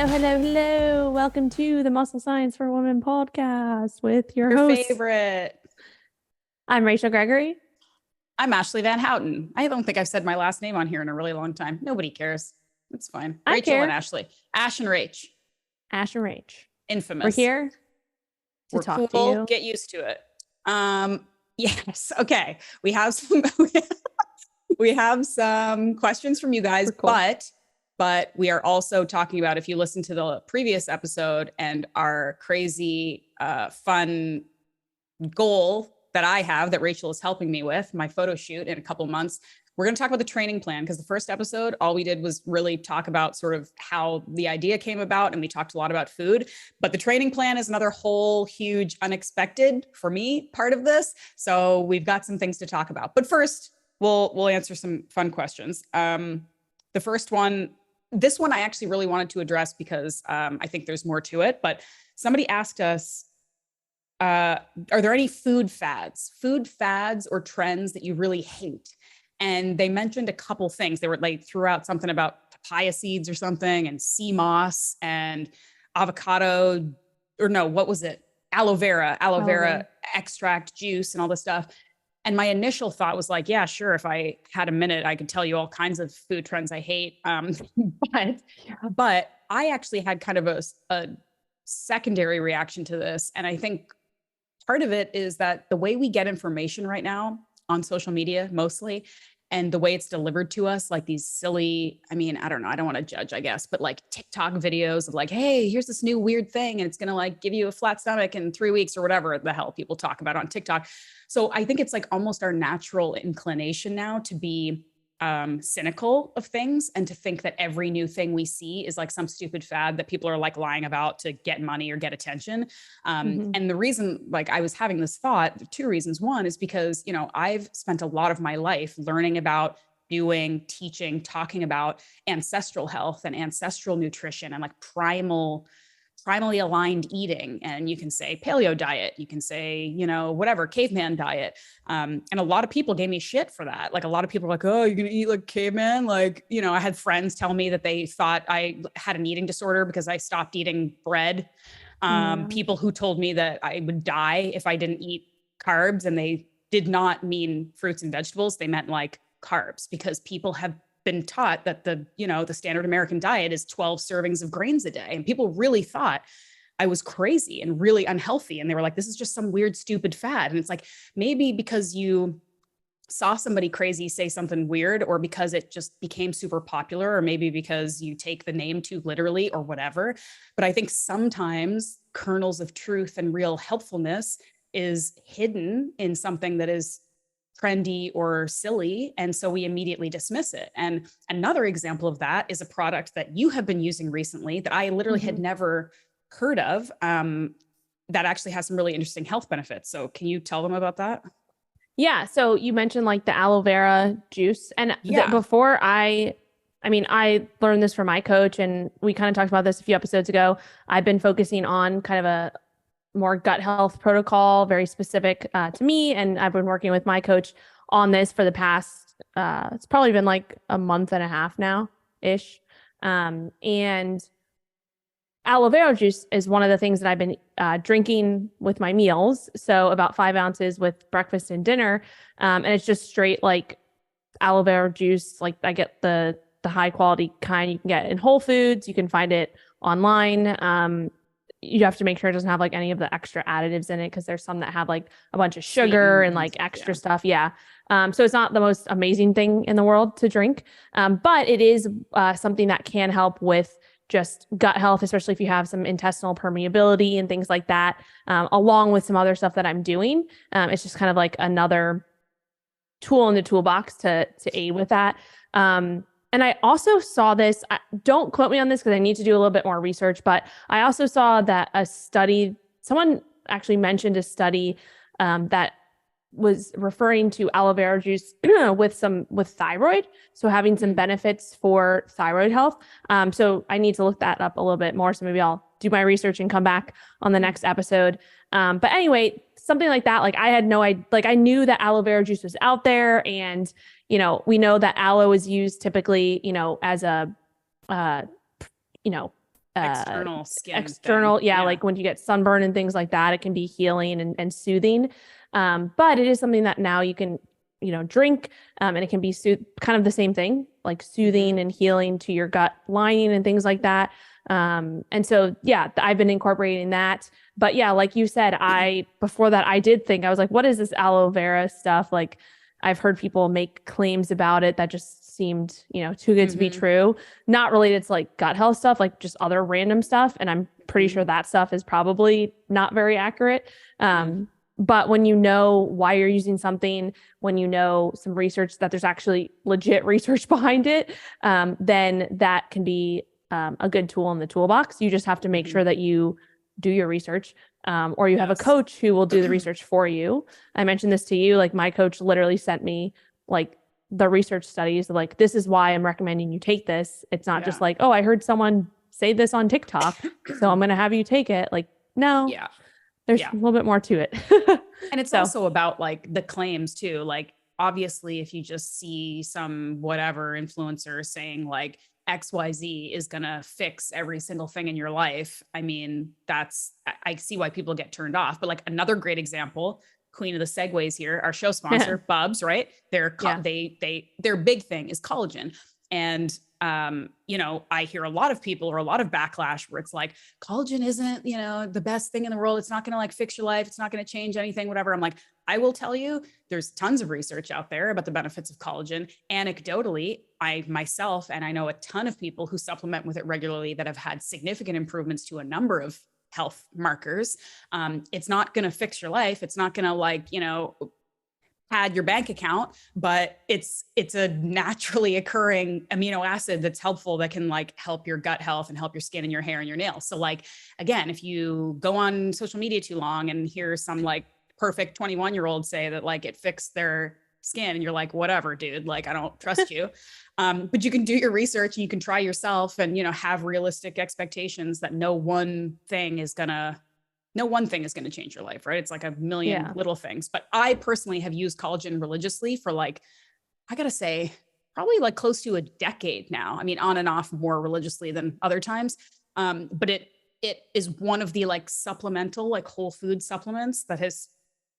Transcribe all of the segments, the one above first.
Hello. Welcome to the Muscle Science for Women podcast with your host. Favorite. I'm Rachel Gregory. I'm Ashleigh Van Houten. I don't think I've said my last name on here in a really long time. Nobody cares. It's fine. I Rachel care. and Ashleigh. Ash and Rach. Ash and Rach. Infamous. We're here to We're talk cool. to you. Get used to it. Yes. Okay. We have some questions from you guys, Cool. but we are also talking about, if you listen to the previous episode and our crazy fun goal that I have that Rachel is helping me with, my photo shoot in a couple months, we're going to talk about the training plan, because the first episode, all we did was really talk about sort of how the idea came about, and we talked a lot about food. But the training plan is another whole huge unexpected, for me, part of this. So we've got some things to talk about. But first, we'll answer some fun questions. The first one, this one I actually really wanted to address because I think there's more to it. But somebody asked us, are there any food fads or trends that you really hate? And they mentioned a couple things. They were like, threw out something about papaya seeds or something, and sea moss and avocado, or no, what was it? Aloe vera extract juice and all this stuff. And my initial thought was like, yeah, sure. If I had a minute, I could tell you all kinds of food trends I hate. But I actually had kind of a secondary reaction to this. And I think part of it is that the way we get information right now on social media, mostly, and the way it's delivered to us, like these silly, I don't know, I don't want to judge, I guess, but like TikTok videos of like, hey, here's this new weird thing, and it's going to like give you a flat stomach in 3 weeks or whatever the hell people talk about on TikTok. So I think it's like almost our natural inclination now to be cynical of things, and to think that every new thing we see is like some stupid fad that people are like lying about to get money or get attention. And the reason, like, I was having this thought, two reasons. One is because, I've spent a lot of my life learning about, doing, teaching, talking about ancestral health and ancestral nutrition and like primally aligned eating. And you can say paleo diet, you can say, whatever, caveman diet. And a lot of people gave me shit for that. Like, a lot of people are like, oh, you're going to eat like caveman? Like, I had friends tell me that they thought I had an eating disorder because I stopped eating bread. People who told me that I would die if I didn't eat carbs, and they did not mean fruits and vegetables. They meant like carbs, because people have been taught that the standard American diet is 12 servings of grains a day. And people really thought I was crazy and really unhealthy. And they were like, this is just some weird, stupid fad. And it's like, maybe because you saw somebody crazy say something weird, or because it just became super popular, or maybe because you take the name too literally or whatever. But I think sometimes kernels of truth and real helpfulness is hidden in something that is trendy or silly, and so we immediately dismiss it. And another example of that is a product that you have been using recently that I literally had never heard of, that actually has some really interesting health benefits. So can you tell them about that? Yeah. So you mentioned like the aloe vera juice, and before I learned this from my coach, and we kind of talked about this a few episodes ago. I've been focusing on kind of a more gut health protocol, very specific to me. And I've been working with my coach on this for the past, it's probably been like a month and a half now ish. And aloe vera juice is one of the things that I've been drinking with my meals. So about 5 ounces with breakfast and dinner. And it's just straight like aloe vera juice. Like, I get the high quality kind you can get in Whole Foods. You can find it online. You have to make sure it doesn't have like any of the extra additives in it, because there's some that have like a bunch of sugar and like extra stuff. Yeah. So it's not the most amazing thing in the world to drink. But it is something that can help with just gut health, especially if you have some intestinal permeability and things like that, along with some other stuff that I'm doing. It's just kind of like another tool in the toolbox to aid with that. And I also saw this, don't quote me on this because I need to do a little bit more research, but I also saw that someone actually mentioned a study that was referring to aloe vera juice with thyroid. So having some benefits for thyroid health. So I need to look that up a little bit more. So maybe I'll do my research and come back on the next episode. But anyway, something like that. Like, I had no idea, like, I knew that aloe vera juice was out there, and, we know that aloe is used typically, as a external skin external, thing. yeah, like when you get sunburn and things like that, it can be healing and soothing. But it is something that now you can, drink, and it can be kind of the same thing, like soothing and healing to your gut lining and things like that. And so, yeah, I've been incorporating that. But yeah, like you said, before that, I did think, I was like, what is this aloe vera stuff? Like, I've heard people make claims about it that just seemed, too good to be true, not related to like gut health stuff, like just other random stuff. And I'm pretty sure that stuff is probably not very accurate. But when you know why you're using something, when you know some research that there's actually legit research behind it, then that can be a good tool in the toolbox. You just have to make sure that you do your research, or you have a coach who will do the research for you. I mentioned this to you, like my coach literally sent me like the research studies, like, this is why I'm recommending you take this. It's not just like, oh, I heard someone say this on TikTok, so I'm going to have you take it. Like, no, there's a little bit more to it. And it's also about like the claims too. Like, obviously, if you just see some whatever influencer saying like XYZ is going to fix every single thing in your life, I mean, I see why people get turned off. But like another great example, queen of the segues here, our show sponsor, Bubs, right? Their big thing is collagen. And I hear a lot of people or a lot of backlash where it's like, collagen isn't, the best thing in the world. It's not going to like fix your life. It's not going to change anything, whatever. I'm like, I will tell you, there's tons of research out there about the benefits of collagen. Anecdotally, I myself, and I know a ton of people who supplement with it regularly that have had significant improvements to a number of health markers. It's not going to fix your life. It's not going to pad your bank account, but it's a naturally occurring amino acid that's helpful, that can like help your gut health and help your skin and your hair and your nails. So like, again, if you go on social media too long and hear some like perfect 21-year-old say that like it fixed their skin, and you're like, whatever, dude, like, I don't trust you. But you can do your research and you can try yourself and, have realistic expectations that no one thing is going to change your life, right? It's like a million little things. But I personally have used collagen religiously for like, I gotta say, probably like close to a decade now. I mean, on and off more religiously than other times. But it is one of the like supplemental, like whole food supplements that has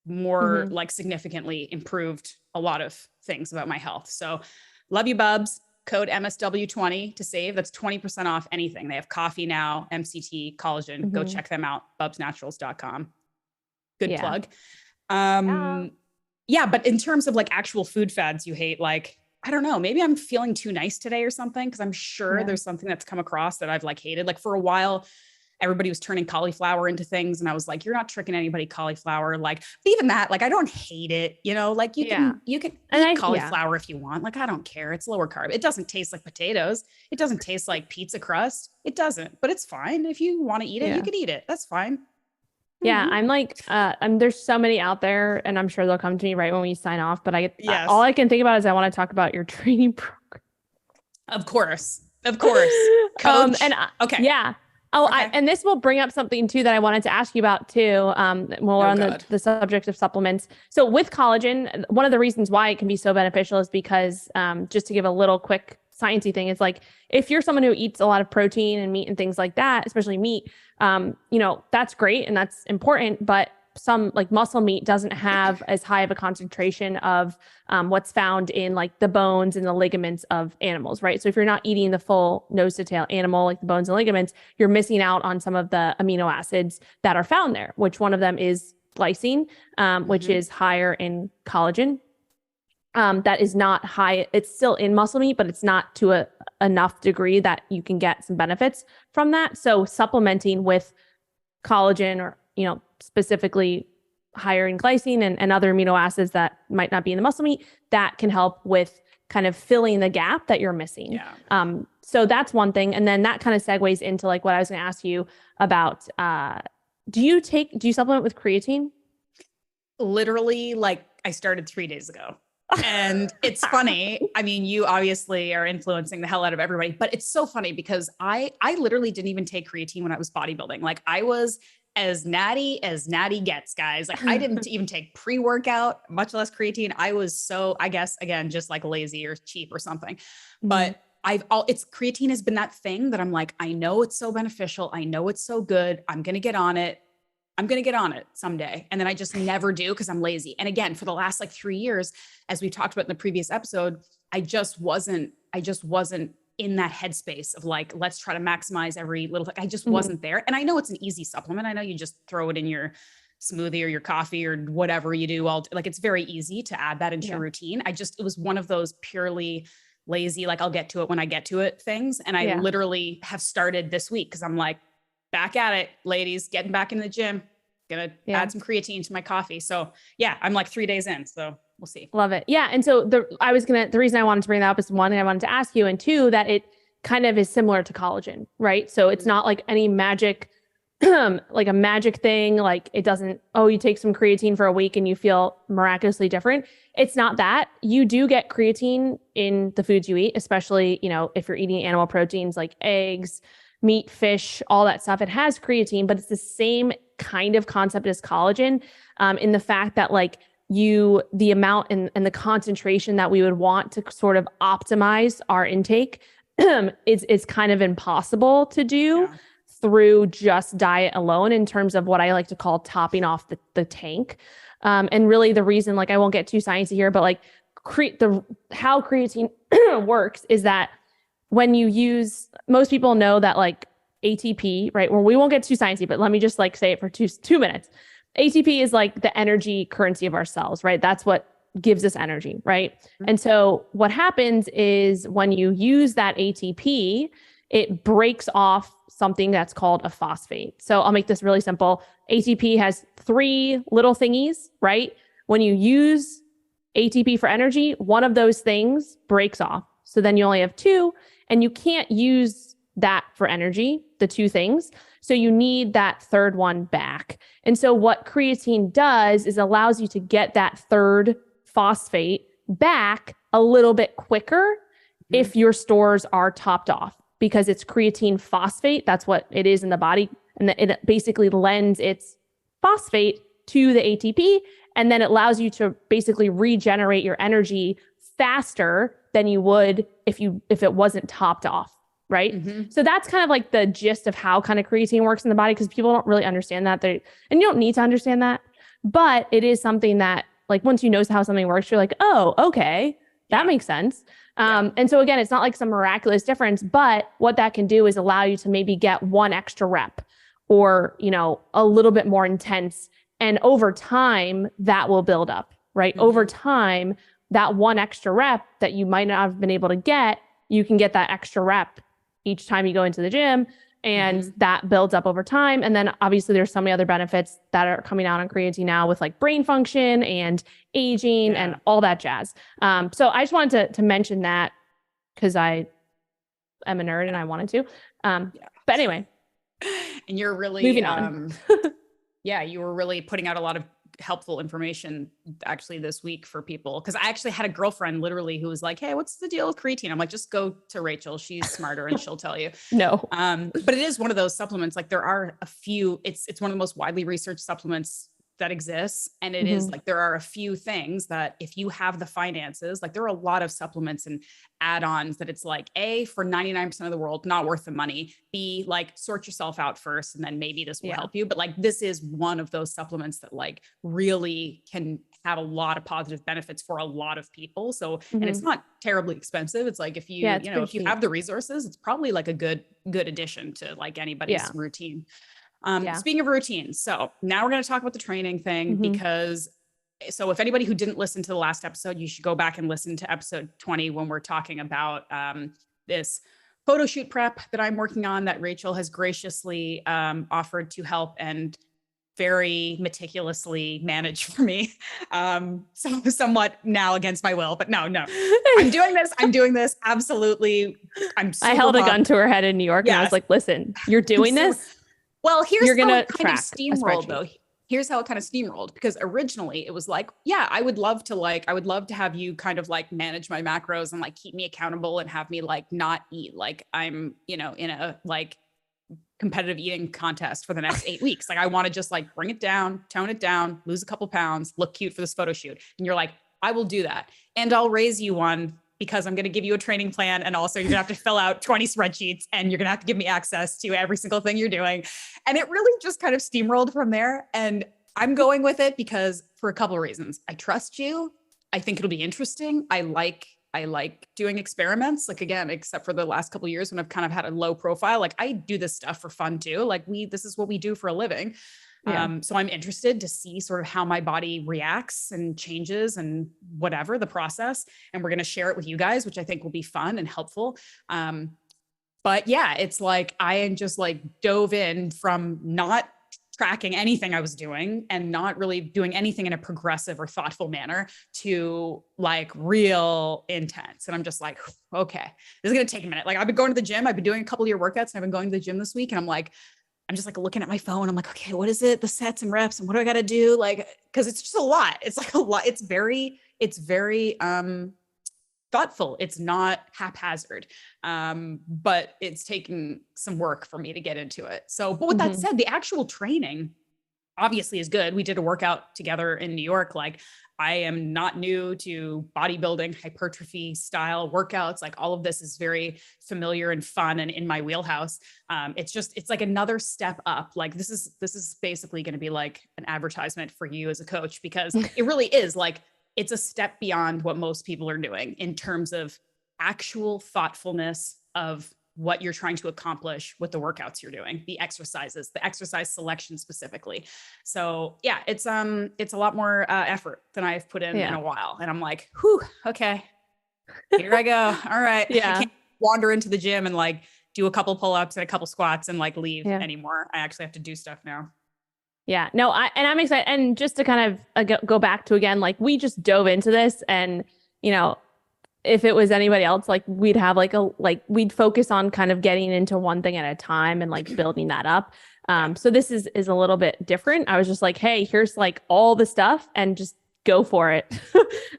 more like significantly improved a lot of things about my health. So love you, Bubs. Code MSW20 to save. That's 20% off anything. They have coffee now, MCT, collagen. Go check them out. bubsnaturals.com. Good plug. But in terms of like actual food fads you hate, like, I don't know, maybe I'm feeling too nice today or something, because I'm sure there's something that's come across that I've like hated. Like for a while, everybody was turning cauliflower into things. And I was like, you're not tricking anybody, cauliflower. Like, even that, like, I don't hate it, like you can eat cauliflower if you want. Like, I don't care. It's lower carb. It doesn't taste like potatoes. It doesn't taste like pizza crust. It doesn't, but it's fine. If you want to eat it, you can eat it. That's fine. Yeah. I'm like, there's so many out there, and I'm sure they'll come to me right when we sign off, but all I can think about is I want to talk about your training program. Of course. Coach. Okay. Yeah. Oh, okay. And this will bring up something too that I wanted to ask you about too. When we're on the subject of supplements. So with collagen, one of the reasons why it can be so beneficial is because, just to give a little quick sciencey thing, is like, if you're someone who eats a lot of protein and meat and things like that, especially meat, that's great and that's important, but some like muscle meat doesn't have as high of a concentration of what's found in like the bones and the ligaments of animals, right? So if you're not eating the full nose to tail animal, like the bones and ligaments, you're missing out on some of the amino acids that are found there, which one of them is glycine, which is higher in collagen. That is not high. It's still in muscle meat, but it's not to enough degree that you can get some benefits from that. So supplementing with collagen, or specifically higher in glycine and other amino acids that might not be in the muscle meat, that can help with kind of filling the gap that you're missing. Yeah. So that's one thing. And then that kind of segues into like what I was going to ask you about. Do you supplement with creatine? Literally, like I started 3 days ago. And it's funny. I mean, you obviously are influencing the hell out of everybody, but it's so funny because I literally didn't even take creatine when I was bodybuilding. Like I was as natty gets, guys. Like I didn't even take pre-workout, much less creatine. I was so, I guess, again, just like lazy or cheap or something. But it's creatine has been that thing that I'm like, I know it's so beneficial. I know it's so good. I'm going to get on it. I'm going to get on it someday. And then I just never do because I'm lazy. And again, for the last like 3 years, as we talked about in the previous episode, I just wasn't in that headspace of like, let's try to maximize every little thing. I just wasn't there. And I know it's an easy supplement. I know you just throw it in your smoothie or your coffee or whatever you do. Like, it's very easy to add that into your routine. It was one of those purely lazy, like I'll get to it when I get to it things. And I literally have started this week because I'm like, back at it, ladies, getting back in the gym, gonna add some creatine to my coffee. So yeah, I'm like 3 days in, so we'll see. Love it. Yeah. And so the reason I wanted to bring that up is, one, I wanted to ask you, and two, that it kind of is similar to collagen, right? So it's not like any magic, like a magic thing. Like it doesn't, oh, you take some creatine for a week and you feel miraculously different. It's not that. You do get creatine in the foods you eat, especially, if you're eating animal proteins like eggs, meat, fish, all that stuff. It has creatine, but it's the same kind of concept as collagen, in the fact that like the amount and the concentration that we would want to sort of optimize our intake is kind of impossible to do through just diet alone, in terms of what I like to call topping off the tank. And really the reason, like, I won't get too sciencey here, but like how creatine works is that when you use, most people know that like ATP, right? Well, we won't get too sciencey, but let me just like say it for two minutes. ATP is like the energy currency of our cells, right? That's what gives us energy, right? And so what happens is when you use that ATP, it breaks off something that's called a phosphate. So I'll make this really simple. ATP has 3 little thingies, right? When you use ATP for energy, one of those things breaks off. So then you only have 2, and you can't use that for energy, the 2 things. So you need that third one back. And so what creatine does is allows you to get that third phosphate back a little bit quicker if your stores are topped off, because it's creatine phosphate. That's what it is in the body. And it basically lends its phosphate to the ATP. And then it allows you to basically regenerate your energy faster than you would if it wasn't topped off. Right. So that's kind of like the gist of how kind of creatine works in the body, because people don't really understand that. And you don't need to understand that, but it is something that, like, once you know how something works, you're like, oh, okay, that makes sense. And so again, it's not like some miraculous difference, but what that can do is allow you to maybe get 1 extra rep, or, a little bit more intense. And over time that will build up, right? Over time, that 1 extra rep that you might not have been able to get, you can get that extra rep each time you go into the gym, and that builds up over time. And then obviously there's so many other benefits that are coming out on creatine now, with like brain function and aging and all that jazz. So I just wanted to mention that, because I am a nerd and I wanted to. But anyway, and you're really moving on. You were really putting out a lot of helpful information actually this week for people. Cause I actually had a girlfriend literally who was like, hey, what's the deal with creatine? I'm like, just go to Rachel. She's smarter and she'll tell you. No. But it is one of those supplements. Like, there are a few, it's one of the most widely researched supplements that exists. And it is like, there are a few things that if you have the finances, like there are a lot of supplements and add-ons that it's like, A, for 99% of the world, not worth the money. B, like, sort yourself out first, and then maybe this will help you. But like, this is one of those supplements that like really can have a lot of positive benefits for a lot of people. So, and it's not terribly expensive. It's like, if you, if you have the resources, it's probably like a good addition to like anybody's routine. Speaking of routines, so now we're going to talk about the training thing, because so if anybody who didn't listen to the last episode, you should go back and listen to episode 20 when we're talking about this photo shoot prep that I'm working on that Rachel has graciously offered to help and very meticulously manage for me. So somewhat now against my will, but no, I'm doing this. Absolutely. I held a gun to her head in New York and I was like, listen, you're doing this. Well, here's how it kind of steamrolled though. Here's how it kind of steamrolled, because originally it was like, I would love to have you kind of like manage my macros and like keep me accountable and have me like not eat like I'm, in a like competitive eating contest for the next 8 weeks. Like, I want to just like bring it down, tone it down, lose a couple pounds, look cute for this photo shoot. And you're like, I will do that. And I'll raise you one because I'm going to give you a training plan. And also you're gonna have to fill out 20 spreadsheets and you're going to have to give me access to every single thing you're doing. And it really just kind of steamrolled from there. And I'm going with it because for a couple of reasons. I trust you. I think it'll be interesting. I like doing experiments. Like, again, except for the last couple of years when I've kind of had a low profile, like I do this stuff for fun too. Like this is what we do for a living. Yeah. So I'm interested to see sort of how my body reacts and changes and whatever the process. And we're going to share it with you guys, which I think will be fun and helpful. But yeah, it's like, I just like dove in from not tracking anything I was doing and not really doing anything in a progressive or thoughtful manner to like real intense. And I'm just like, okay, this is going to take a minute. Like I've been going to the gym. I've been doing a couple of your workouts and I've been going to the gym this week. And I'm just like looking at my phone. I'm like, okay, what is it? The sets and reps and what do I got to do? Like, cause it's just a lot. It's like a lot. It's very thoughtful. It's not haphazard. But it's taken some work for me to get into it. So, but with that said, the actual training obviously is good. We did a workout together in New York. Like I am not new to bodybuilding, hypertrophy style workouts. Like all of this is very familiar and fun and in my wheelhouse. It's like another step up. Like this is basically going to be like an advertisement for you as a coach, because it really is like, it's a step beyond what most people are doing in terms of actual thoughtfulness of what you're trying to accomplish with the workouts you're doing, the exercises, the exercise selection specifically. So yeah, it's a lot more effort than I've put in a while. And I'm like, whew, okay, here I go. All right. Yeah. I can't wander into the gym and like do a couple pull-ups and a couple squats and like leave anymore. I actually have to do stuff now. Yeah, no, I'm excited. And just to kind of go back to again, like we just dove into this and, you know, if it was anybody else, like we'd have we'd focus on kind of getting into one thing at a time and like building that up. So this is a little bit different. I was just like, hey, here's like all the stuff and just go for it.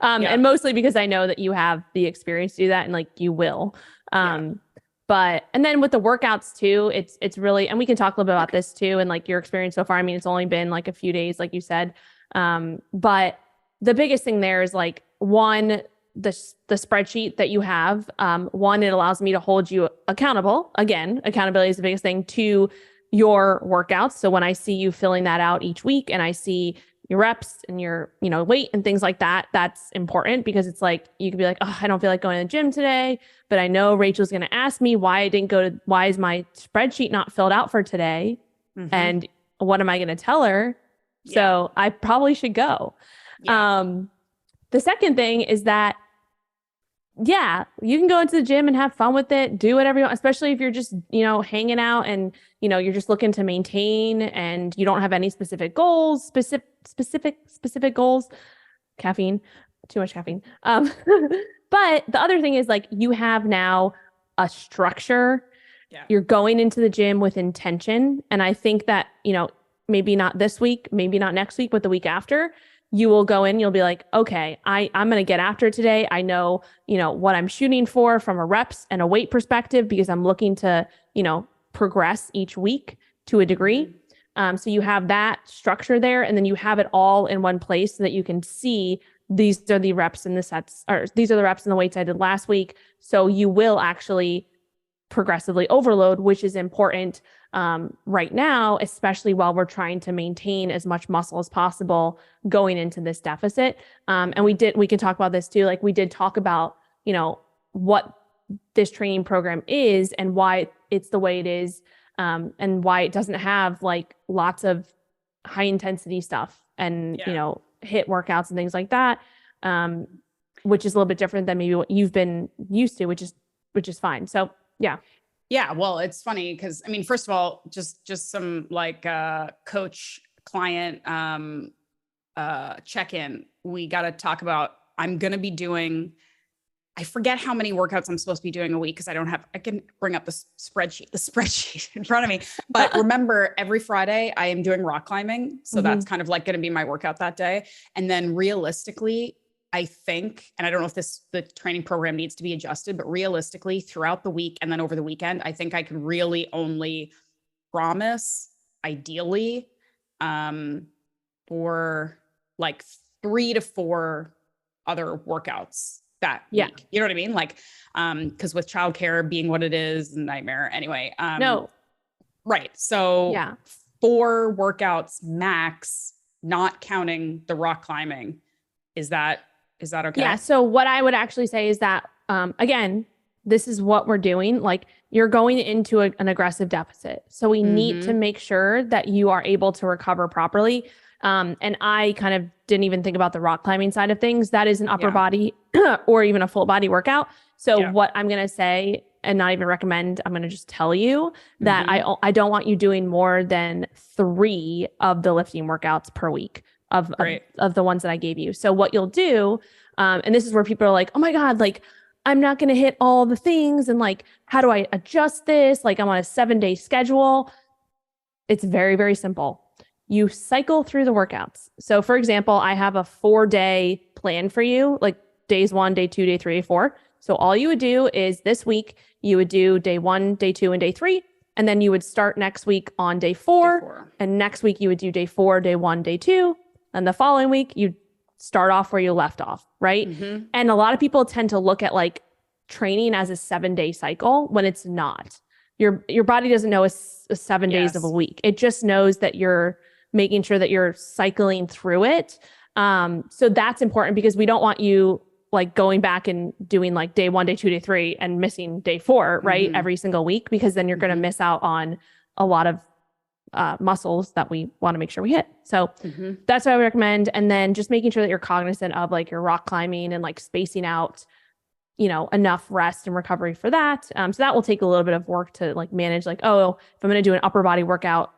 And mostly because I know that you have the experience to do that and like you will. But, and then with the workouts too, it's really, and we can talk a little bit about this too. And like your experience so far, I mean, it's only been like a few days, like you said. But the biggest thing there is like one, the spreadsheet that you have, one, it allows me to hold you accountable. Again, accountability is the biggest thing to your workouts. So when I see you filling that out each week and I see your reps and your, weight and things like that, that's important because it's like, you could be like, oh, I don't feel like going to the gym today, but I know Rachel's going to ask me why is my spreadsheet not filled out for today? Mm-hmm. And what am I going to tell her? Yeah. So I probably should go. Yeah. The second thing is that, yeah, you can go into the gym and have fun with it, do whatever you want, especially if you're just, hanging out and, you're just looking to maintain and you don't have any specific goals, specific goals, caffeine, too much caffeine. But the other thing is like, you have now a structure. Yeah. You're going into the gym with intention. And I think that, maybe not this week, maybe not next week, but the week after, you will go in, you'll be like, okay, I'm going to get after it today. I know, what I'm shooting for from a reps and a weight perspective, because I'm looking to, progress each week to a degree. So you have that structure there, and then you have it all in one place so that you can see these are the reps and the sets, or these are the reps and the weights I did last week. So you will actually progressively overload, which is important right now, especially while we're trying to maintain as much muscle as possible going into this deficit. And we can talk about this too. Like we did talk about, what this training program is and why it's the way it is, and why it doesn't have like lots of high intensity stuff and, HIIT workouts and things like that, which is a little bit different than maybe what you've been used to, which is fine. So yeah. Yeah. Well, it's funny because I mean, first of all, just some like coach client check-in. We got to talk about, I'm going to be doing, I forget how many workouts I'm supposed to be doing a week because I can bring up the spreadsheet in front of me. But remember, every Friday I am doing rock climbing. So that's kind of like going to be my workout that day. And then realistically, I think, and I don't know if the training program needs to be adjusted, but realistically throughout the week and then over the weekend, I think I can really only promise ideally, for like 3 to 4 other workouts that week. You know what I mean? Like, because with childcare being what it is, nightmare anyway. No. Right. So 4 workouts max, not counting the rock climbing. Is that okay? Yeah. So what I would actually say is that, again, this is what we're doing. Like you're going into an aggressive deficit. So we need to make sure that you are able to recover properly. And I kind of didn't even think about the rock climbing side of things. That is an upper body or even a full body workout. So what I'm going to say and not even recommend, I'm going to just tell you that I don't want you doing more than 3 of the lifting workouts per week of the ones that I gave you. So what you'll do, and this is where people are like, oh my God, like I'm not going to hit all the things. And like, how do I adjust this? Like I'm on a 7-day schedule. It's very, very simple. You cycle through the workouts. So for example, I have a 4-day plan for you, like days 1, day 2, day 3, day 4. So all you would do is this week, you would do day 1, day 2, and day 3. And then you would start next week on day 4. And next week you would do day 4, day 1, day 2. And the following week you start off where you left off, right? And a lot of people tend to look at like training as a 7-day cycle when it's not. Your body doesn't know a 7 days of a week. It just knows that you're making sure that you're cycling through it. So that's important because we don't want you like going back and doing like day 1, day 2, day 3 and missing day 4, right? Every single week, because then you're going to miss out on a lot of muscles that we want to make sure we hit. So that's what I would recommend. And then just making sure that you're cognizant of like your rock climbing and like spacing out, enough rest and recovery for that. So that will take a little bit of work to like manage, like, oh, if I'm going to do an upper body workout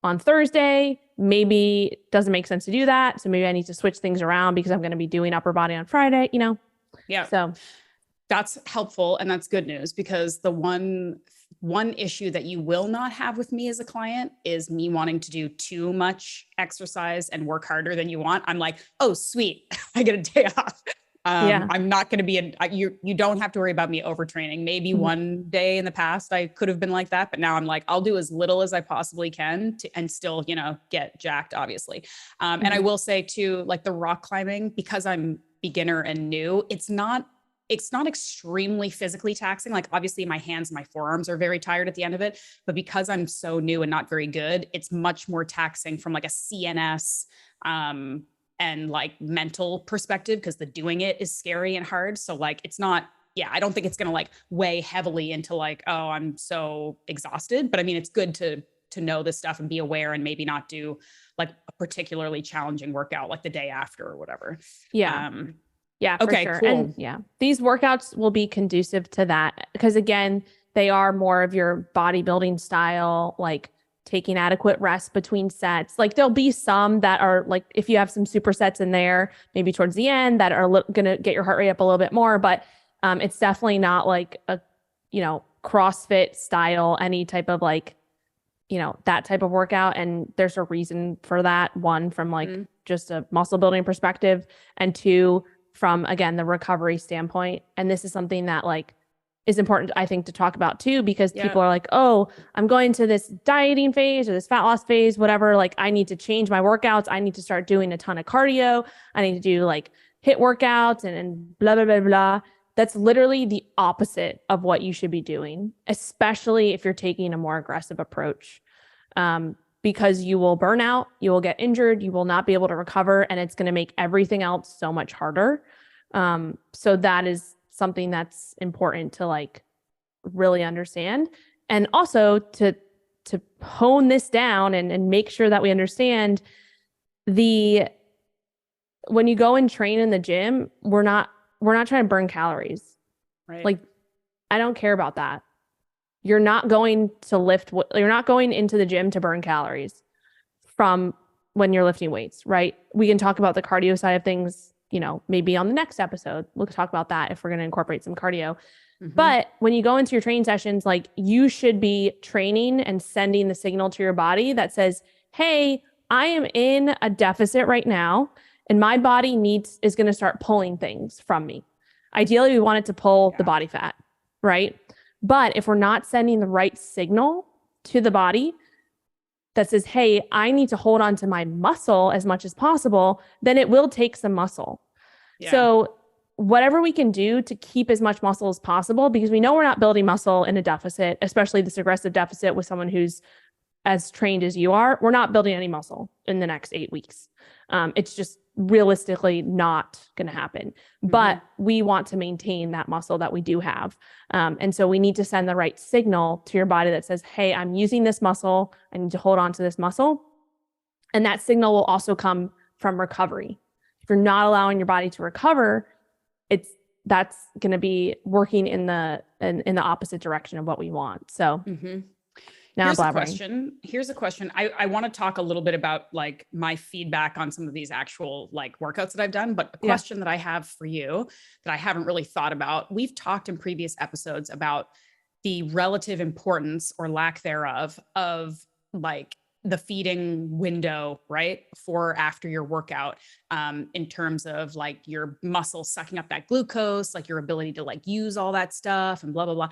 on Thursday, maybe it doesn't make sense to do that. So maybe I need to switch things around because I'm going to be doing upper body on Friday, Yeah. So that's helpful. And that's good news because the one issue that you will not have with me as a client is me wanting to do too much exercise and work harder than you want. I'm like, oh, sweet. I get a day off. I'm not going to be you don't have to worry about me overtraining. Maybe one day in the past I could have been like that, but now I'm like, I'll do as little as I possibly can and still, get jacked, obviously. And I will say too, like the rock climbing, because I'm beginner and new, it's not extremely physically taxing. Like obviously my hands and my forearms are very tired at the end of it, but because I'm so new and not very good, it's much more taxing from like a CNS, and like mental perspective, because the doing it is scary and hard. So like, it's not, I don't think it's going to like weigh heavily into like, oh, I'm so exhausted, but I mean, it's good to know this stuff and be aware and maybe not do like a particularly challenging workout like the day after or whatever. Yeah, for okay, sure. Cool. And these workouts will be conducive to that because again, they are more of your bodybuilding style, like taking adequate rest between sets. Like there'll be some that are like, if you have some supersets in there, maybe towards the end that are going to get your heart rate up a little bit more, but it's definitely not like a, CrossFit style, any type of like, that type of workout. And there's a reason for that. 1, from like just a muscle building perspective, and 2, from again, the recovery standpoint. And this is something that like is important, I think, to talk about too, because people are like, oh, I'm going to this dieting phase or this fat loss phase, whatever. Like I need to change my workouts. I need to start doing a ton of cardio. I need to do like HIIT workouts and blah, blah, blah, blah. That's literally the opposite of what you should be doing, especially if you're taking a more aggressive approach, because you will burn out, you will get injured, you will not be able to recover, and it's going to make everything else so much harder. So that is something that's important to like really understand, and also to hone this down and make sure that we understand when you go and train in the gym, we're not trying to burn calories. Right. Like I don't care about that. You're not going to lift. You're not going into the gym to burn calories from when you're lifting weights, right? We can talk about the cardio side of things, maybe on the next episode. We'll talk about that if we're going to incorporate some cardio. But when you go into your training sessions, like you should be training and sending the signal to your body that says, hey, I am in a deficit right now, and my body is going to start pulling things from me. Ideally, we want it to pull the body fat, right? But if we're not sending the right signal to the body that says, hey, I need to hold on to my muscle as much as possible, then it will take some muscle. Yeah. So whatever we can do to keep as much muscle as possible, because we know we're not building muscle in a deficit, especially this aggressive deficit with someone who's as trained as you are. We're not building any muscle in the next 8 weeks. It's just realistically not going to happen. But we want to maintain that muscle that we do have. And so we need to send the right signal to your body that says, hey, I'm using this muscle. I need to hold on to this muscle. And that signal will also come from recovery. If you're not allowing your body to recover, that's going to be working in the opposite direction of what we want. So now Here's a question. I want to talk a little bit about like my feedback on some of these actual like workouts that I've done, but a question that I have for you that I haven't really thought about. We've talked in previous episodes about the relative importance or lack thereof of like the feeding window, right? For after your workout, in terms of like your muscles sucking up that glucose, like your ability to like use all that stuff and blah, blah, blah.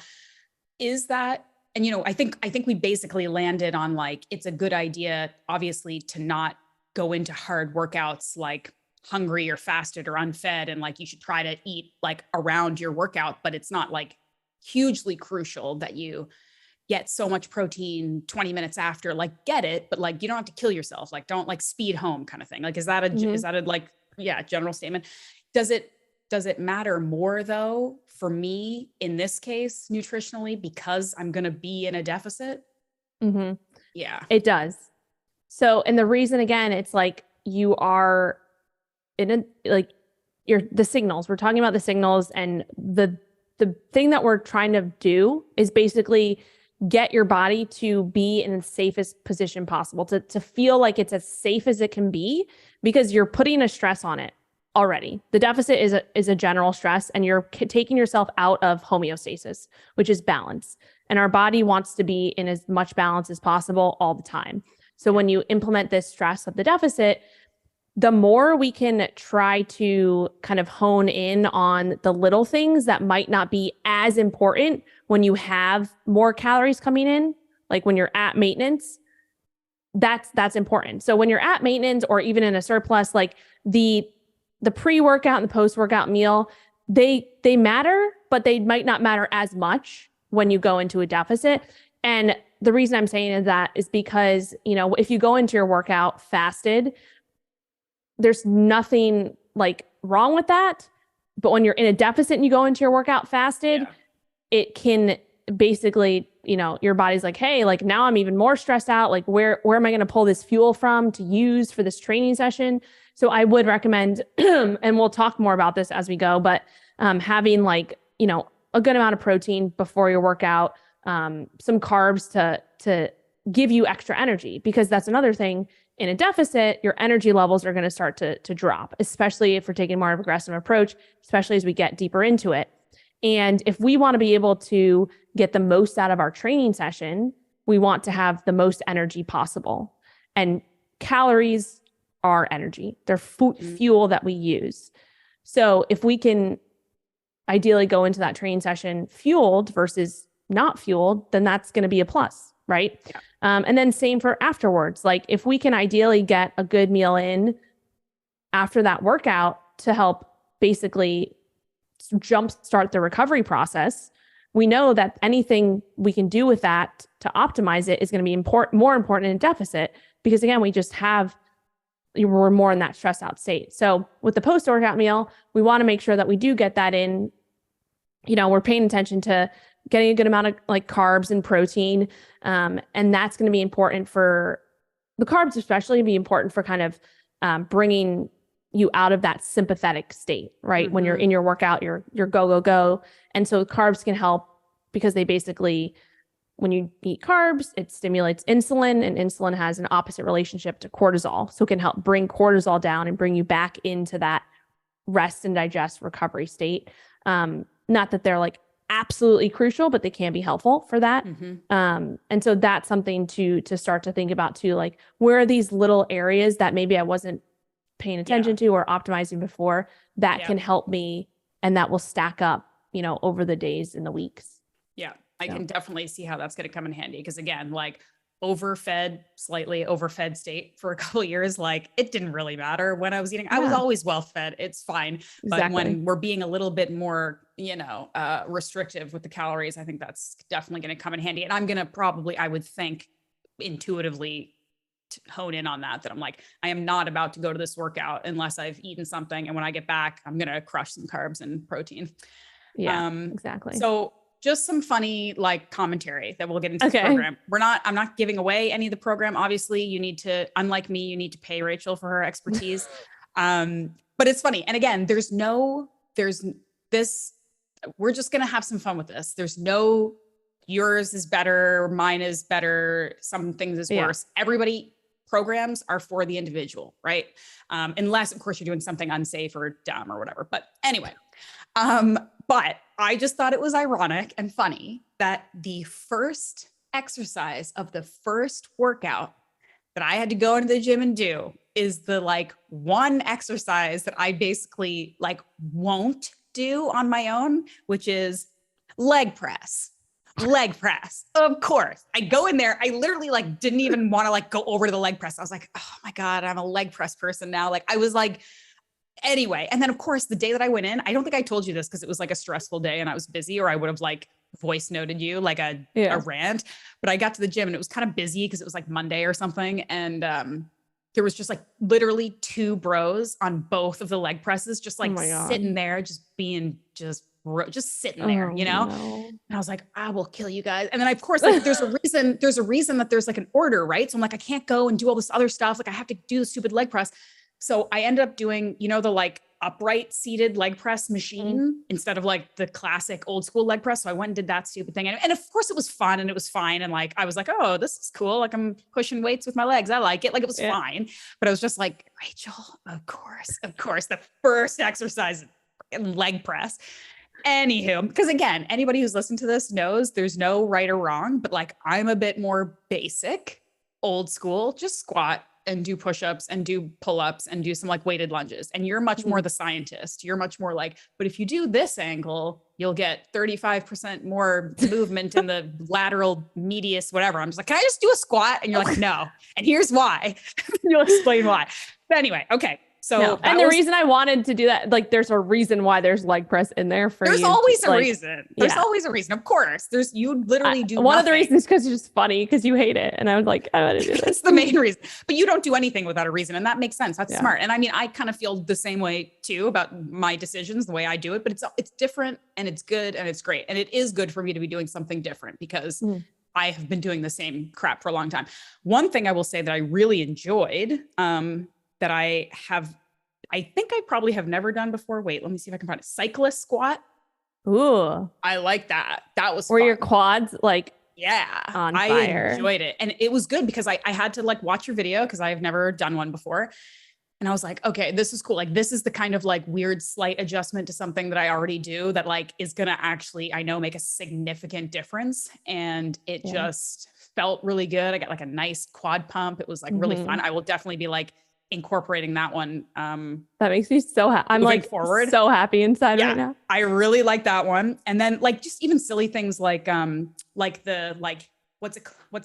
Is that, and, you know, I think we basically landed on like, it's a good idea, obviously, to not go into hard workouts like hungry or fasted or unfed. And like, you should try to eat like around your workout, but it's not like hugely crucial that you get so much protein 20 minutes after, like get it, but like, you don't have to kill yourself. Like, don't like speed home kind of thing. Like, is that a like, general statement? Does it matter more though, for me in this case, nutritionally, because I'm going to be in a deficit? Yeah, it does. So, and the reason, again, it's like you are in a, like the signals, we're talking about the signals, and the thing that we're trying to do is basically get your body to be in the safest position possible, to feel like it's as safe as it can be, because you're putting a stress on it already. The deficit is a general stress, and you're taking yourself out of homeostasis, which is balance. And our body wants to be in as much balance as possible all the time. So when you implement this stress of the deficit, the more we can try to kind of hone in on the little things that might not be as important when you have more calories coming in, like when you're at maintenance, that's important. So when you're at maintenance or even in a surplus, like the pre-workout and the post-workout meal, they matter, but they might not matter as much when you go into a deficit. And the reason I'm saying that is because, you know, if you go into your workout fasted, there's nothing like wrong with that. But when you're in a deficit and you go into your workout fasted, it can basically, you know, your body's like, hey, like now I'm even more stressed out. Like where am I going to pull this fuel from to use for this training session? So I would recommend, and we'll talk more about this as we go, but having like, you know, a good amount of protein before your workout, some carbs to give you extra energy, because that's another thing. In a deficit, your energy levels are going to start to drop, especially if we're taking more of an aggressive approach, especially as we get deeper into it. And if we want to be able to get the most out of our training session, we want to have the most energy possible. And calories are energy. They're fuel that we use. So if we can ideally go into that training session fueled versus not fueled, then that's going to be a plus, right? Yeah. And then same for afterwards. Like if we can ideally get a good meal in after that workout to help basically jumpstart the recovery process, we know that anything we can do with that to optimize it is going to be more important in a deficit, because again, we're more in that stressed out state. So with the post-workout meal, we want to make sure that we do get that in. You know, we're paying attention to getting a good amount of like carbs and protein. And that's going to be important for the carbs, especially be important for kind of bringing you out of that sympathetic state, right? When you're in your workout, you're go, go, go. And so carbs can help because they basically, when you eat carbs, it stimulates insulin, and insulin has an opposite relationship to cortisol. So it can help bring cortisol down and bring you back into that rest and digest recovery state. Not that they're like absolutely crucial, but they can be helpful for that. And so that's something to start to think about too. Like, where are these little areas that maybe I wasn't paying attention to or optimizing before that can help me, and that will stack up, you know, over the days and the weeks. Yeah. I can definitely see how that's going to come in handy. Because again, like slightly overfed state for a couple of years. Like it didn't really matter when I was eating. I was Yeah, always well fed. It's fine. But exactly. when we're being a little bit more, restrictive with the calories, I think that's definitely going to come in handy. And I'm going to probably, I would think intuitively hone in on that I'm like, I am not about to go to this workout unless I've eaten something. And when I get back, I'm going to crush some carbs and protein. Yeah, exactly. So just some funny like commentary that we'll get into this Okay. program. I'm not giving away any of the program. Obviously, you need to, unlike me, you need to pay Rachel for her expertise. But it's funny. And again, there's this, we're just going to have some fun with this. There's no, yours is better, mine is better, some things is worse. Everybody, programs are for the individual, right? Unless of course you're doing something unsafe or dumb or whatever. But anyway, but I just thought it was ironic and funny that the first exercise of the first workout that I had to go into the gym and do is the like one exercise that I basically like won't do on my own, which is leg press. Leg press. Of course. I go in there. I literally like didn't even want to like go over to the leg press. I was like, oh my God, I'm a leg press person now. Like I was like, anyway. And then of course the day that I went in, I don't think I told you this because it was like a stressful day and I was busy, or I would have like voice noted you like a rant, but I got to the gym and it was kind of busy because it was like Monday or something. And, there was just like literally two bros on both of the leg presses, just like sitting there, just being just sitting there, No. And I was like, I will kill you guys. And then of course, like there's a reason that there's like an order, right? So I'm like, I can't go and do all this other stuff. Like I have to do the stupid leg press. So I ended up doing, the like upright seated leg press machine instead of like the classic old school leg press. So I went and did that stupid thing. And of course it was fun and it was fine. And like, I was like, oh, this is cool. Like I'm pushing weights with my legs. I like it. Like it was fine. But I was just like, Rachel, of course, the first exercise leg press. Anywho, because again, anybody who's listened to this knows there's no right or wrong, but like I'm a bit more basic, old school, just squat and do push-ups and do pull-ups and do some like weighted lunges. And you're much more the scientist. You're much more like, but if you do this angle, you'll get 35% more movement in the lateral medius, whatever. I'm just like, can I just do a squat? And you're like, no. And here's why. You'll explain why. But anyway, okay. So and the reason I wanted to do that, like there's a reason why there's leg press in there for there's you. Always a reason. There's always a reason. Of course. You literally do one nothing. of the reasons because it's just funny because you hate it. And I was like, I want to do this. That's the main reason. But you don't do anything without a reason. And that makes sense. That's smart. And I mean, I kind of feel the same way too about my decisions, the way I do it, but it's different and it's good and it's great. And it is good for me to be doing something different because I have been doing the same crap for a long time. One thing I will say that I really enjoyed, that I think I probably have never done before. Wait, let me see if I can find it. Cyclist squat. Ooh. I like that. That was Were fun. your quads like on fire? I enjoyed it. And it was good because I had to like watch your video because I've never done one before. And I was like, okay, this is cool. Like this is the kind of like weird slight adjustment to something that I already do that like is going to actually, I know, make a significant difference. And it just felt really good. I got like a nice quad pump. It was like really fun. I will definitely be like incorporating that one. That makes me so happy. I'm like so happy inside right now. I really like that one. And then like just even silly things like what's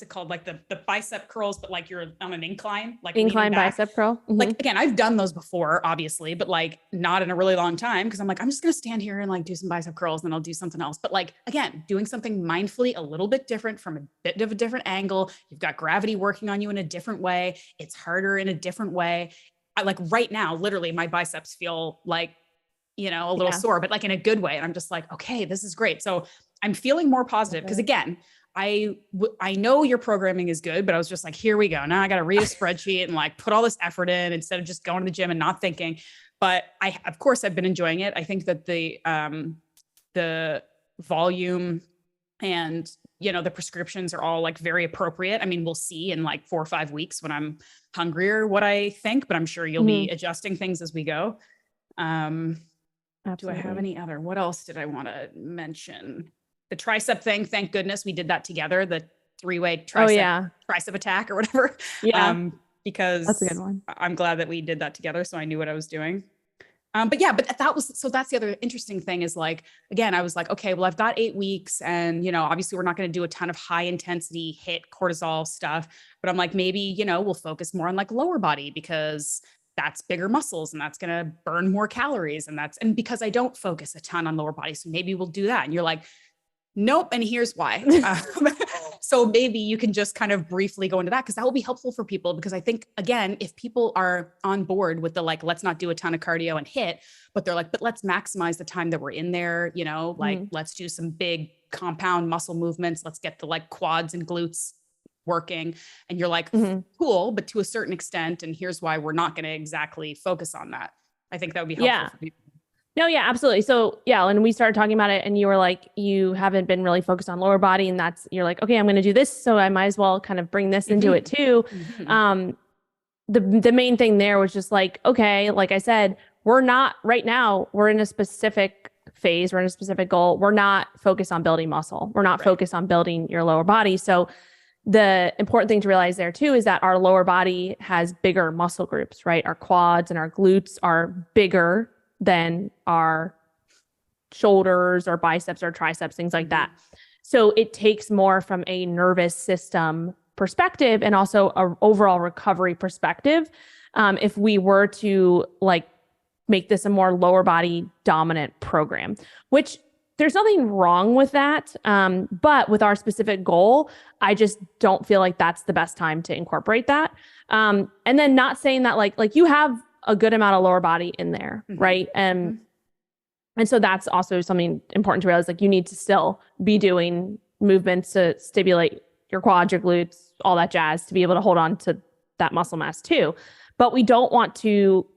it called? Like the bicep curls, but like you're on an incline, like incline bicep curl. Like again, I've done those before, obviously, but like not in a really long time. Cause I'm like, I'm just going to stand here and like do some bicep curls and then I'll do something else. But like, again, doing something mindfully, a little bit different from a bit of a different angle. You've got gravity working on you in a different way. It's harder in a different way. I like right now, literally my biceps feel like, a little sore, but like in a good way. And I'm just like, okay, this is great. So I'm feeling more positive because again, I know your programming is good, but I was just like, here we go. Now I got to read a spreadsheet and like put all this effort in instead of just going to the gym and not thinking. But of course, I've been enjoying it. I think that the volume and, the prescriptions are all like very appropriate. I mean, we'll see in like 4 or 5 weeks when I'm hungrier, what I think, but I'm sure you'll be adjusting things as we go. Do I have any other, what else did I want to mention? The tricep thing, thank goodness we did that together. The 3-way tricep attack or whatever. Yeah. Because that's a good one. I'm glad that we did that together. So I knew what I was doing. But that's the other interesting thing is like, again, I was like, okay, well, I've got 8 weeks and, obviously we're not going to do a ton of high intensity hit cortisol stuff, but I'm like, maybe, we'll focus more on like lower body because that's bigger muscles and that's going to burn more calories. And because I don't focus a ton on lower body. So maybe we'll do that. And you're like, nope. And here's why. So maybe you can just kind of briefly go into that because that will be helpful for people. Because I think, again, if people are on board with the like, let's not do a ton of cardio and hit, but they're like, but let's maximize the time that we're in there, like let's do some big compound muscle movements. Let's get the like quads and glutes working. And you're like, cool, but to a certain extent. And here's why we're not going to exactly focus on that. I think that would be helpful for people. No, yeah, absolutely. So yeah, and we started talking about it and you were like, you haven't been really focused on lower body and you're like, okay, I'm going to do this. So I might as well kind of bring this into it too. The main thing there was just like, okay, like I said, we're not right now, we're in a specific phase. We're in a specific goal. We're not focused on building muscle. We're not focused on building your lower body. So the important thing to realize there too is that our lower body has bigger muscle groups, right? Our quads and our glutes are bigger than our shoulders or biceps or triceps, things like that. So it takes more from a nervous system perspective and also an overall recovery perspective. If we were to like make this a more lower body dominant program, which there's nothing wrong with that. But with our specific goal, I just don't feel like that's the best time to incorporate that. And then not saying that like you have a good amount of lower body in there. Right. And so that's also something important to realize, like you need to still be doing movements to stimulate your quads, your glutes, all that jazz to be able to hold on to that muscle mass too. But we don't want to,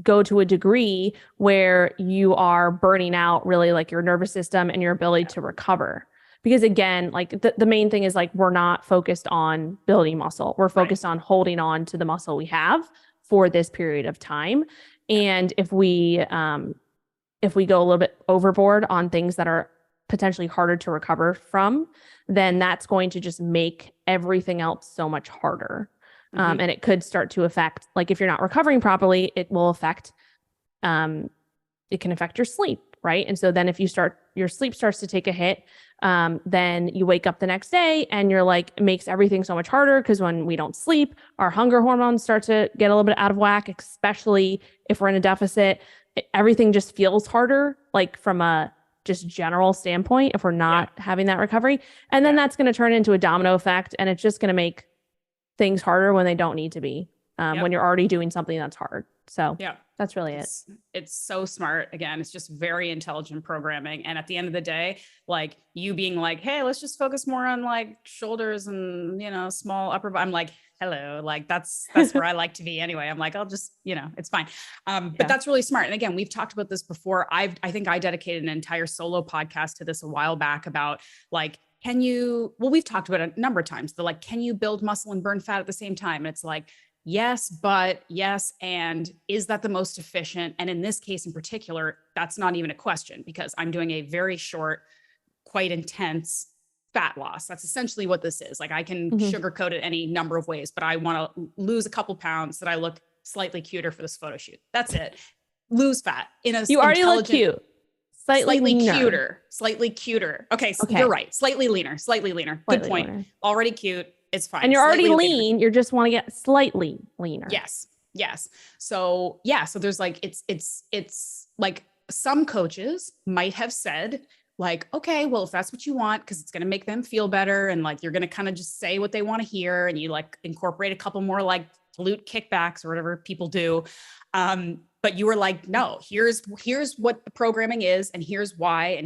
go to a degree where you are burning out really like your nervous system and your ability to recover. Because again, like the main thing is like, we're not focused on building muscle. We're focused on holding on to the muscle we have for this period of time. And if we go a little bit overboard on things that are potentially harder to recover from, then that's going to just make everything else so much harder. And it could start to affect, like if you're not recovering properly, it will affect, it can affect your sleep, right? And so then if your sleep starts to take a hit, then you wake up the next day and you're like, it makes everything so much harder because when we don't sleep, our hunger hormones start to get a little bit out of whack, especially if we're in a deficit. Everything just feels harder, like from a just general standpoint, if we're not having that recovery. And then that's going to turn into a domino effect and it's just going to make things harder when they don't need to be, when you're already doing something that's hard. So that's really it's so smart. Again, it's just very intelligent programming. And at the end of the day, like you being like, hey, let's just focus more on like shoulders and, small upper body. I'm like, hello, like that's where I like to be anyway. I'm like, I'll just, it's fine. But that's really smart. And again, we've talked about this before. I think I dedicated an entire solo podcast to this a while back about like, we've talked about it a number of times. Can you build muscle and burn fat at the same time? And it's like, yes, but yes. And is that the most efficient? And in this case in particular, that's not even a question because I'm doing a very short, quite intense fat loss. That's essentially what this is. Like I can sugarcoat it any number of ways, but I want to lose a couple pounds that I look slightly cuter for this photo shoot. That's it. Lose fat in a you already look cute. Slightly cuter. Okay. So you're right. Slightly leaner. Good point. Leaner. Already cute. It's fine. And you're already lean. Leaner. You just want to get slightly leaner. Yes. So so there's like, it's like some coaches might have said like, okay, well, if that's what you want, cause it's going to make them feel better. And like, you're going to kind of just say what they want to hear. And you like incorporate a couple more like glute kickbacks or whatever people do. But you were like, no, here's what the programming is. And here's why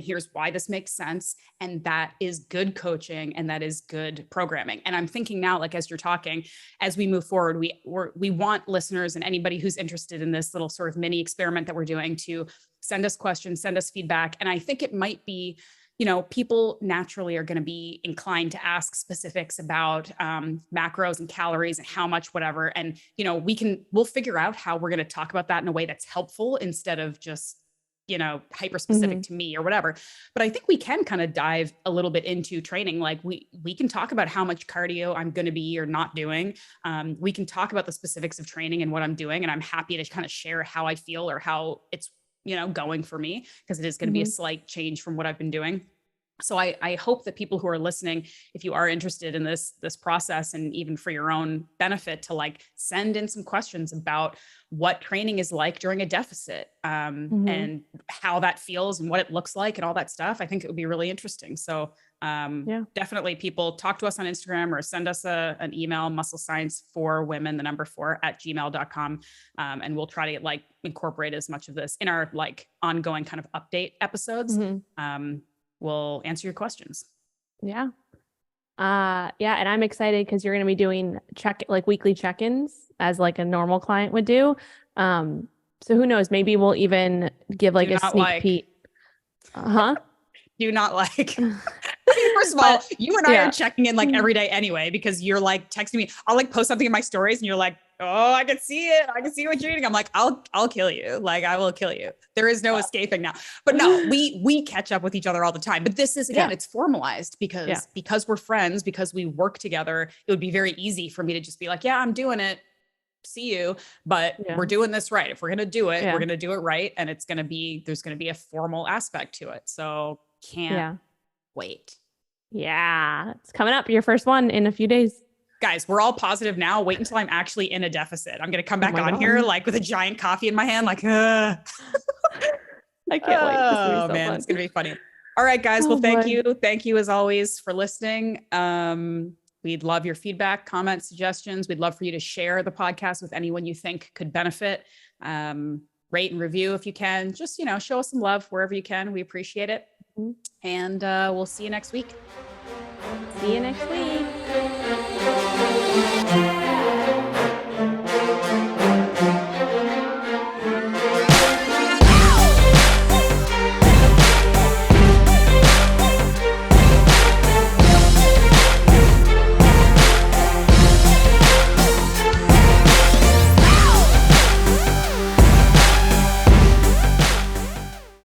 this makes sense. And that is good coaching. And that is good programming. And I'm thinking now, like, as you're talking, as we move forward, we want listeners and anybody who's interested in this little sort of mini experiment that we're doing to send us questions, send us feedback. And I think it might be, people naturally are going to be inclined to ask specifics about macros and calories and how much, whatever. And, we'll figure out how we're going to talk about that in a way that's helpful instead of just hyper specific to me or whatever. But I think we can kind of dive a little bit into training. Like we can talk about how much cardio I'm going to be or not doing. We can talk about the specifics of training and what I'm doing. And I'm happy to kind of share how I feel or how it's, going for me, because it is going to be a slight change from what I've been doing. So I hope that people who are listening, if you are interested in this process, and even for your own benefit, to like send in some questions about what training is like during a deficit, and how that feels and what it looks like and all that stuff. I think it would be really interesting. So definitely people talk to us on Instagram or send us an email, musclescienceforwomen4@gmail.com. And we'll try to like incorporate as much of this in our like ongoing kind of update episodes. We'll answer your questions. Yeah. And I'm excited because you're going to be doing weekly check-ins as like a normal client would do. So who knows, maybe we'll even give like a sneak peek. Do not like, I mean, first of all, you and I are checking in like every day anyway, because you're like texting me. I'll like post something in my stories and you're like, oh, I can see it. I can see what you're eating. I'm like, I'll kill you. Like, I will kill you. There is no escaping now. But no, we catch up with each other all the time. But this is, again, it's formalized because we're friends, because we work together. It would be very easy for me to just be like, yeah, I'm doing it. See you. But we're doing this right. If we're going to do it, we're going to do it right. And there's going to be a formal aspect to it. So can't wait. Yeah. It's coming up. Your first one in a few days. Guys, we're all positive now. Wait until I'm actually in a deficit. I'm going to come back on here like with a giant coffee in my hand. Like, I can't wait. Oh man, fun. It's going to be funny. All right, guys. Well, thank you. Thank you as always for listening. We'd love your feedback, comments, suggestions. We'd love for you to share the podcast with anyone you think could benefit. Rate and review if you can. Just, show us some love wherever you can. We appreciate it. And we'll see you next week. See you next week.